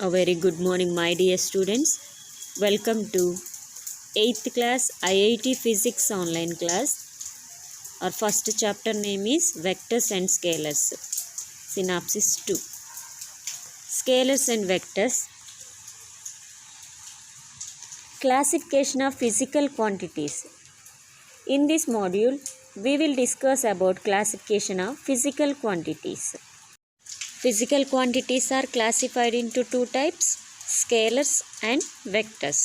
A very good morning, my dear students. Welcome to 8th class IIT Physics online class. Our first chapter name is Vectors and Scalars. Synopsis 2. Scalars and Vectors. Classification of physical quantities. In this module, we will discuss about classification of physical quantities. Physical quantities are classified into two types, scalars and vectors.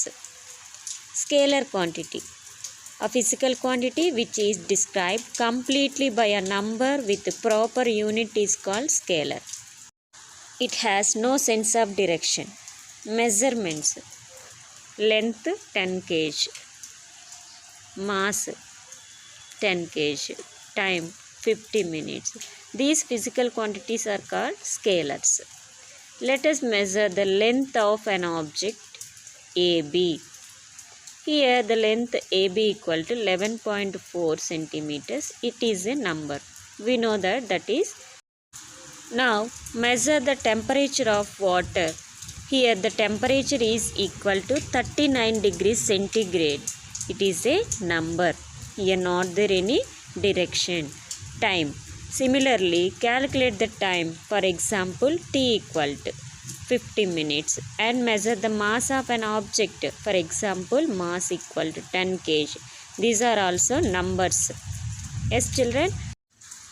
Scalar quantity, a physical quantity which is described completely by a number with proper unit is called scalar. It has no sense of direction. Measurements: length 10 kg, mass 10 kg, time 50 minutes. These physical quantities are called scalars. Let us measure the length of an object AB. Here the length AB equal to 11.4 centimeters. It is a number. We know that is. Now measure the temperature of water. Here the temperature is equal to 39 degrees centigrade. It is a number. Here not there any direction. Time. Similarly, calculate the time. For example, T equal to 50 minutes and measure the mass of an object. For example, mass equal to 10 kg. These are also numbers. Yes, children,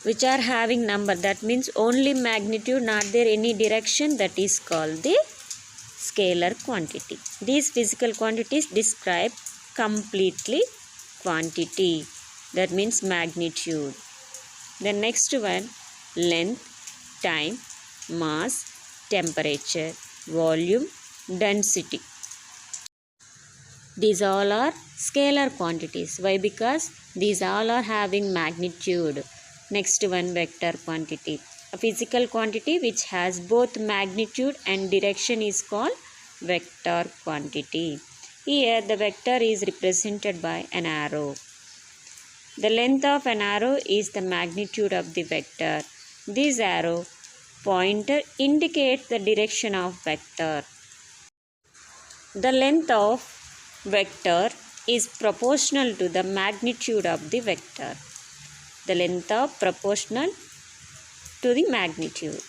which are having number. That means only magnitude, not there any direction. That is called the scalar quantity. These physical quantities describe completely quantity. That means magnitude. The next one, length, time, mass, temperature, volume, density. These all are scalar quantities. Why? Because these all are having magnitude. Next one, vector quantity. A physical quantity which has both magnitude and direction is called vector quantity. Here the vector is represented by an arrow. The length of an arrow is the magnitude of the vector. This arrow pointer indicates the direction of vector. The length of vector is proportional to the magnitude of the vector. The length of proportional to the magnitude.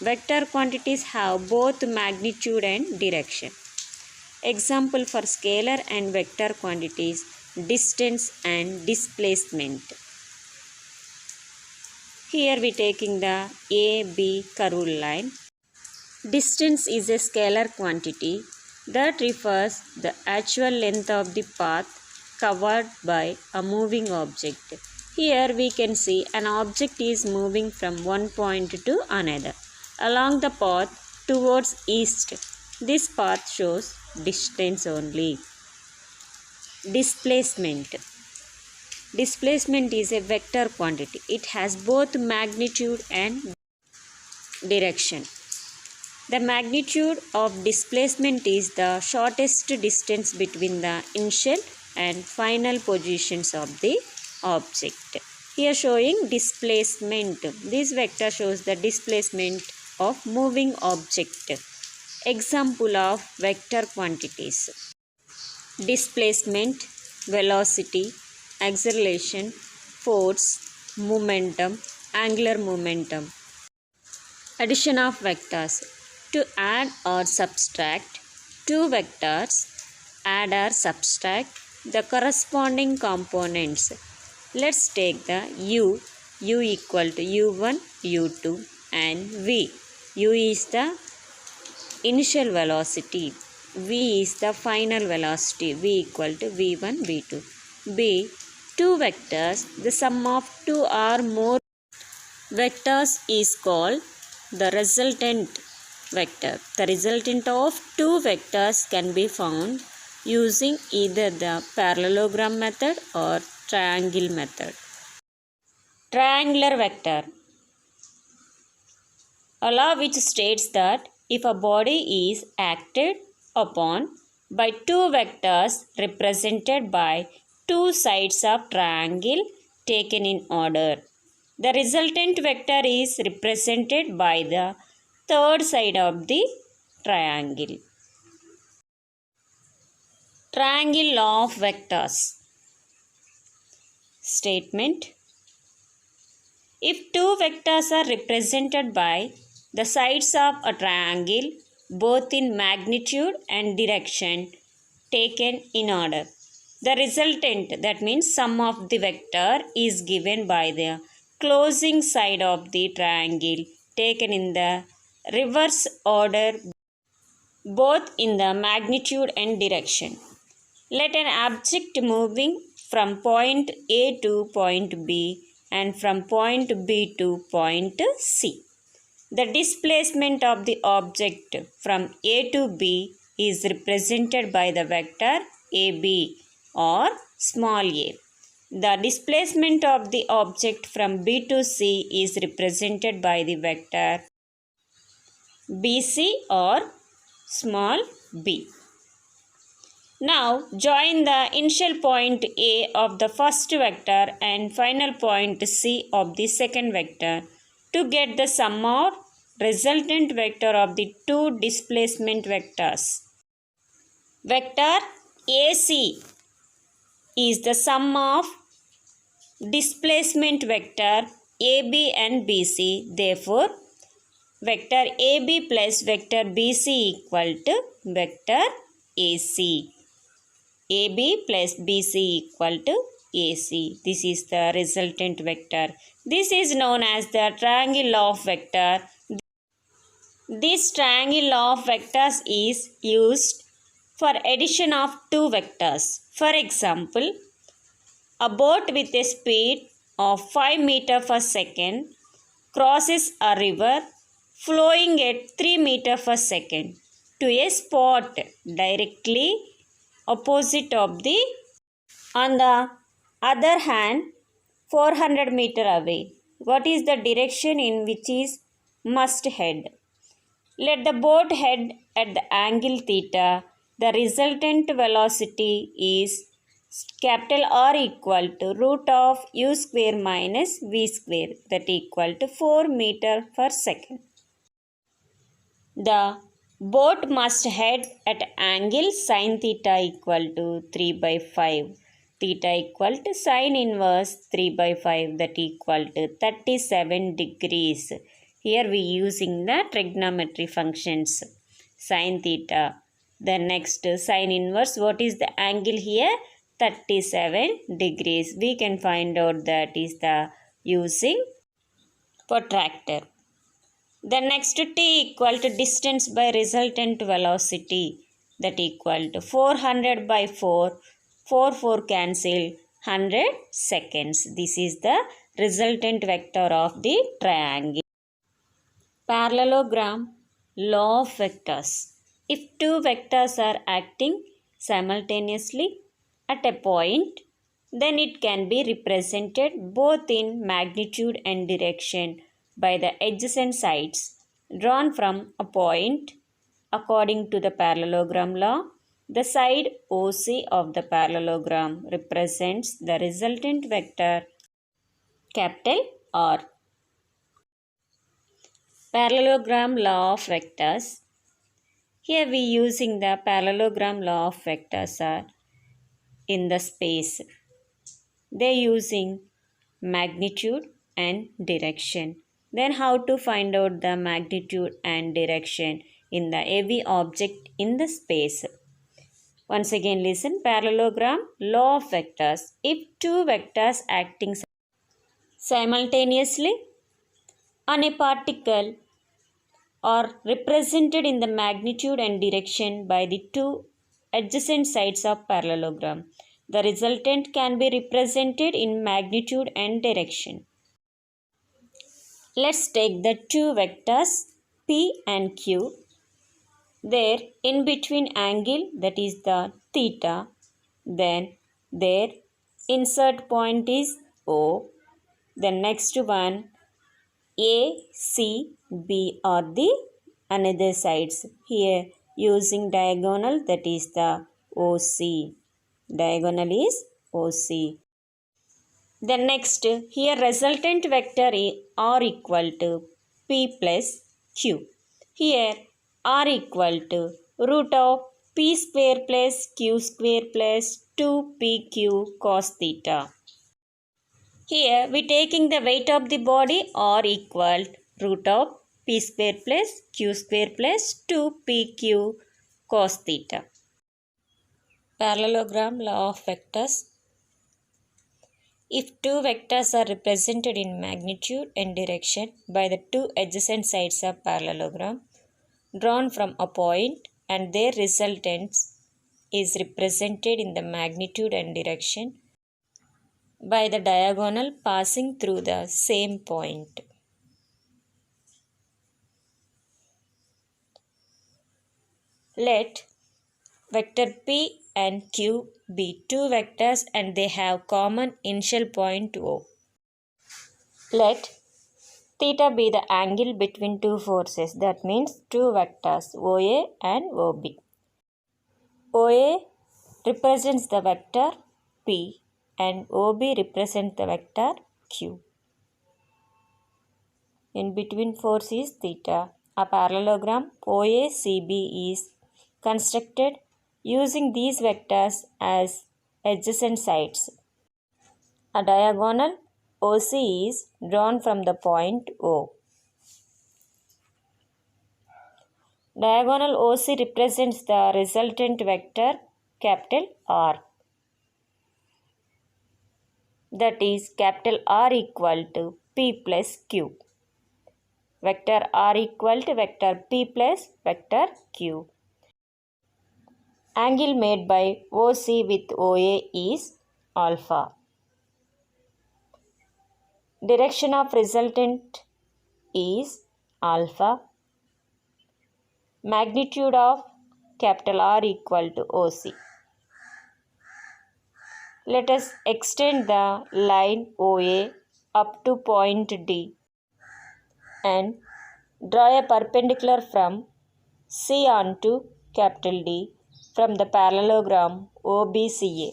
Vector quantities have both magnitude and direction. Example for scalar and vector quantities: distance and displacement. Here we taking the AB curved line. Distance is a scalar quantity that refers the actual length of the path covered by a moving object. Here we can see an object is moving from one point to another along the path towards east. This path shows distance only. Displacement. Displacement is a vector quantity. It has both magnitude and direction. The magnitude of displacement is the shortest distance between the initial and final positions of the object. Here showing displacement. This vector shows the displacement of moving object. Example of vector quantities: displacement, velocity, acceleration, force, momentum, angular momentum. Addition of vectors. To add or subtract two vectors, add or subtract the corresponding components. Let's take the u equal to u1, u2 and v. U is the initial velocity, v is the final velocity, v equal to v1, v2. B, two vectors, the sum of two or more vectors is called the resultant vector. The resultant of two vectors can be found using either the parallelogram method or triangle method. Triangular vector, a law which states that if a body is acted upon by two vectors represented by two sides of triangle taken in order, the resultant vector is represented by the third side of the triangle. Triangle law of vectors. Statement: if two vectors are represented by the sides of a triangle, both in magnitude and direction taken in order, the resultant, that means sum of the vector, is given by the closing side of the triangle taken in the reverse order, both in the magnitude and direction. Let an object moving from point A to point B and from point B to point C. The displacement of the object from A to B is represented by the vector AB or small a. The displacement of the object from B to C is represented by the vector BC or small b. Now join the initial point A of the first vector and final point C of the second vector to get the sum of resultant vector of the two displacement vectors. Vector AC is the sum of displacement vector AB and BC. Therefore, vector AB plus vector BC equal to vector AC. AB plus BC equal to AC. This is the resultant vector. This is known as the triangle law of vector. This triangle law of vectors is used for addition of two vectors. For example, a boat with a speed of 5 meters per second crosses a river flowing at 3 meters per second to a spot directly opposite of the, on the other hand, 400 meters away. What is the direction in which is must head? Let the boat head at the angle theta. The resultant velocity is capital R equal to root of u square minus v square, that equal to 4 meters per second. The boat must head at angle sin theta equal to 3 by 5. Theta equal to sin inverse 3 by 5, that equal to 37 degrees. Here we using the trigonometry functions. Sin theta. The next sin inverse, what is the angle here? 37 degrees. We can find out that is the using protractor. The next t equal to distance by resultant velocity, that equal to 400 by 4. 4 cancel, 100 seconds. This is the resultant vector of the triangle. Parallelogram law of vectors. If two vectors are acting simultaneously at a point, then it can be represented both in magnitude and direction by the adjacent sides drawn from a point. According to the parallelogram law, the side OC of the parallelogram represents the resultant vector capital R. Parallelogram law of vectors. Here we using the parallelogram law of vectors are in the space. They using magnitude and direction. Then how to find out the magnitude and direction in the AV object in the space? Once again listen, parallelogram law of vectors. If two vectors acting simultaneously on a particle are represented in the magnitude and direction by the two adjacent sides of parallelogram, the resultant can be represented in magnitude and direction. Let's take the two vectors P and Q. Their in between angle, that is the theta. Then their insert point is O. The next one A, C, B are the another sides. Here using diagonal, that is the OC. Diagonal is OC. The next, here resultant vector R equal to P plus Q. Here are equal to root of p square plus q square plus 2pq cos theta. Here we taking the weight of the body are equal root of p square plus q square plus 2pq cos theta. Parallelogram law of vectors. If two vectors are represented in magnitude and direction by the two adjacent sides of parallelogram drawn from a point and their resultants is represented in the magnitude and direction by the diagonal passing through the same point. Let vector P and Q be two vectors and they have common initial point O. Let theta be the angle between two forces, that means two vectors OA and OB. OA represents the vector P and OB represents the vector Q. In between force is theta. A parallelogram OACB is constructed using these vectors as adjacent sides. A diagonal OC is drawn from the point O. Diagonal OC represents the resultant vector capital R. That is capital R equal to P plus Q. Vector R equal to vector P plus vector Q. Angle made by OC with OA is alpha. Direction of resultant is alpha. Magnitude of capital R equal to OC. Let us extend the line OA up to point D and draw a perpendicular from C onto capital D from the parallelogram OBCA.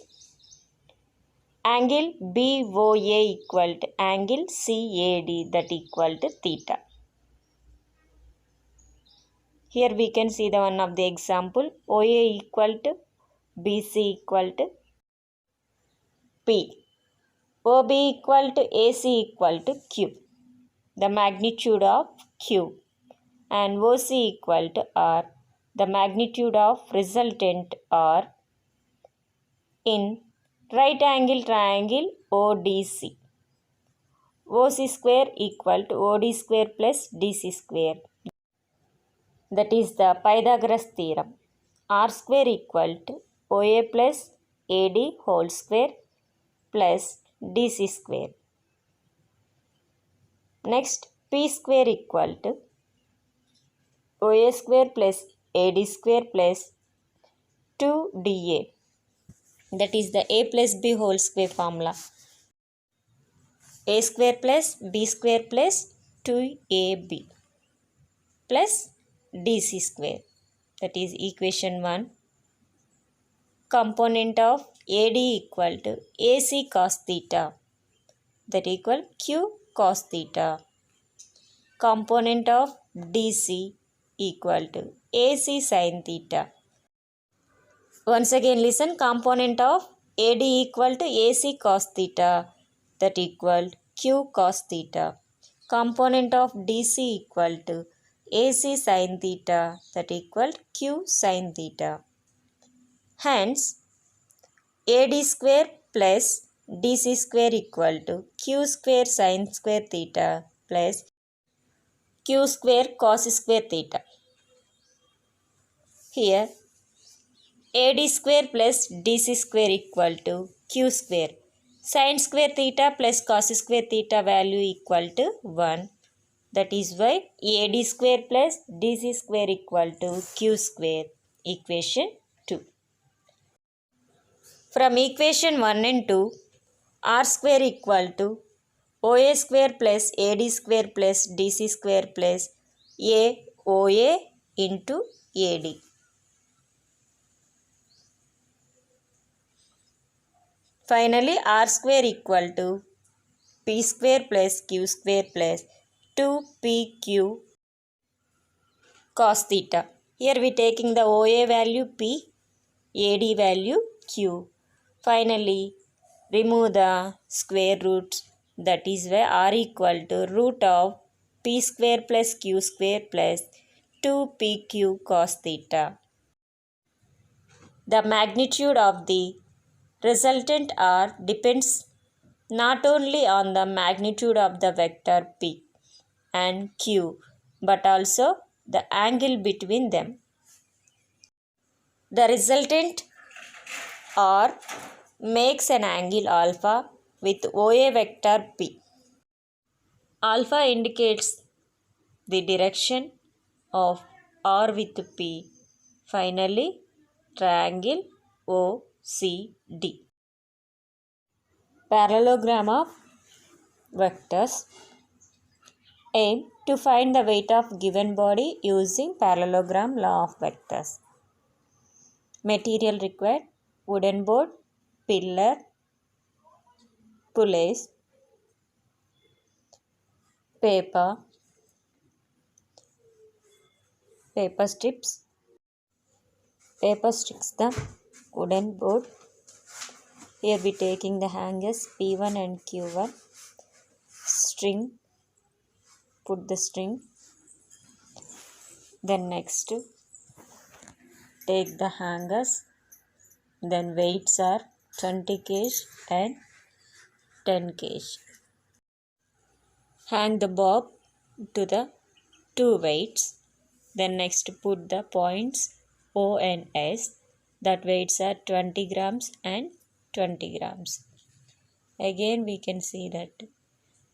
Angle BOA equal to angle CAD, that equal to theta. Here we can see the one of the example. OA equal to BC equal to P. OB equal to AC equal to Q. The magnitude of Q. And OC equal to R. The magnitude of resultant R in right angle triangle ODC. OC square equal to OD square plus DC square. That is the Pythagoras theorem. R square equal to OA plus AD whole square plus DC square. Next, P square equal to OA square plus AD square plus 2DA. That is the A plus B whole square formula. A square plus B square plus 2AB plus DC square. That is equation 1. Component of AD equal to AC cos theta. That equal Q cos theta. Component of DC equal to AC sin theta. Once again listen, component of AD equal to AC cos theta, that equal Q cos theta. Component of DC equal to AC sin theta, that equal Q sin theta. Hence, AD square plus DC square equal to Q square sin square theta plus Q square cos square theta. Here, AD square plus DC square equal to Q square. Sin square theta plus cos square theta value equal to 1. That is why AD square plus DC square equal to Q square. Equation 2. From equation 1 and 2, R square equal to OA square plus AD square plus DC square plus AOA into AD. Finally, R square equal to P square plus Q square plus 2PQ cos theta. Here we taking the OA value P, AD value Q. Finally, remove the square roots, that is why R equal to root of P square plus Q square plus 2PQ cos theta. The magnitude of the resultant R depends not only on the magnitude of the vector P and Q but also the angle between them. The resultant R makes an angle alpha with OA vector P. Alpha indicates the direction of R with P. Finally, triangle OCD. Parallelogram of vectors. Aim to find the weight of given body using parallelogram law of vectors. Material required: wooden board, pillar, pulleys, paper strips, the wooden board. Here we taking the hangers P1 and Q1, string, put the string. Then next take the hangers, then weights are 20 kg and 10 kg. Hang the bob to the two weights. Then next put the points O and S, that weights are 20 grams and 20 grams. Again we can see that.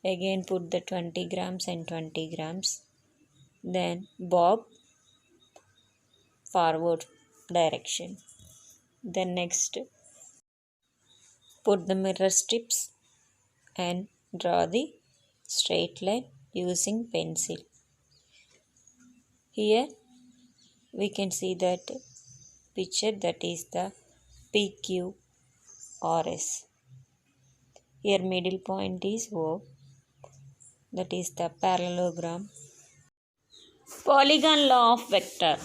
Again put the 20 grams and 20 grams. Then bob forward direction. Then next put the mirror strips and draw the straight line using pencil. Here we can see that picture, that is the PQRS. Here middle point is O, that is the parallelogram. Polygon law of vector.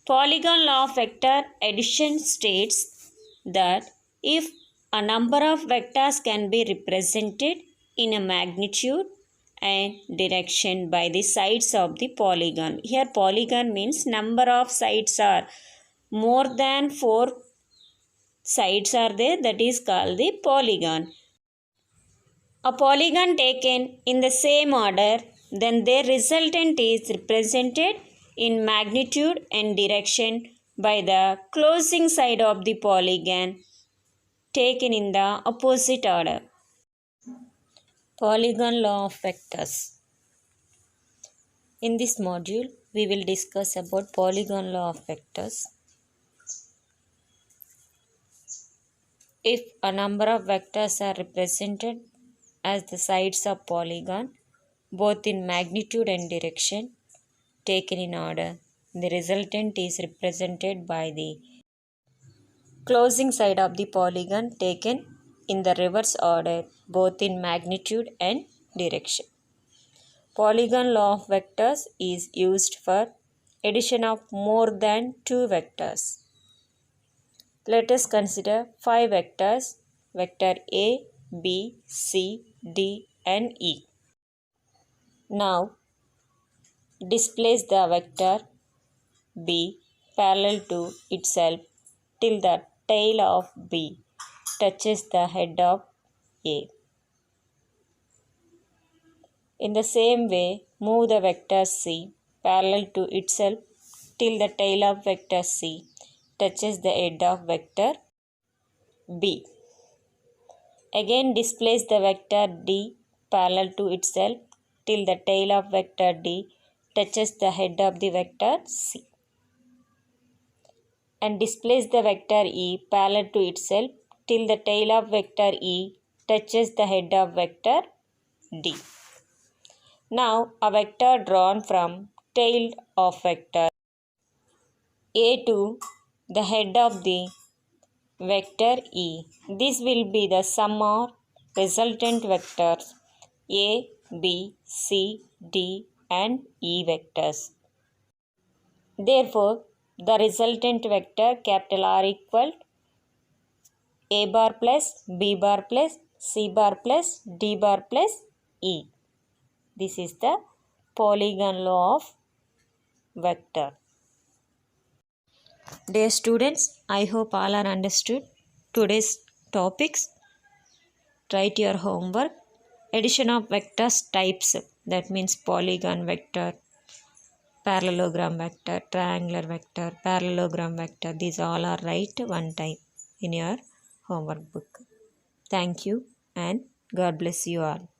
Polygon law of vector addition states that if a number of vectors can be represented in a magnitude and direction by the sides of the polygon. Here polygon means number of sides are more than 4 sides are there, that is called the polygon. A polygon taken in the same order, then their resultant is represented in magnitude and direction by the closing side of the polygon taken in the opposite order. Polygon law of vectors. In this module, we will discuss about polygon law of vectors. If a number of vectors are represented as the sides of polygon, both in magnitude and direction, taken in order, the resultant is represented by the closing side of the polygon taken in the reverse order, both in magnitude and direction. Polygon law of vectors is used for addition of more than 2 vectors. Let us consider 5 vectors, vector A, B, C, D and E. Now, displace the vector B parallel to itself till the tail of B touches the head of A. In the same way, move the vector C parallel to itself till the tail of vector C touches the head of vector B. Again displace the vector D parallel to itself till the tail of vector D touches the head of the vector C. And displace the vector E parallel to itself till the tail of vector E touches the head of vector D. Now a vector drawn from tail of vector A to the head of the vector E. This will be the sum of resultant vectors A, B, C, D and E vectors. Therefore, the resultant vector capital R equal A bar plus B bar plus C bar plus D bar plus E. This is the polygon law of vector. Dear students, I hope all are understood today's topics. Write your homework. Addition of vectors types, that means polygon vector, parallelogram vector, triangular vector, parallelogram vector. These all are write one time in your homework book. Thank you and God bless you all.